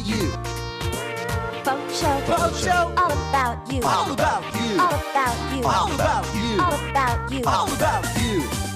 you. Folk Show. Folk Show. All about you. All about you. All about you. All about you. All about you. All about you.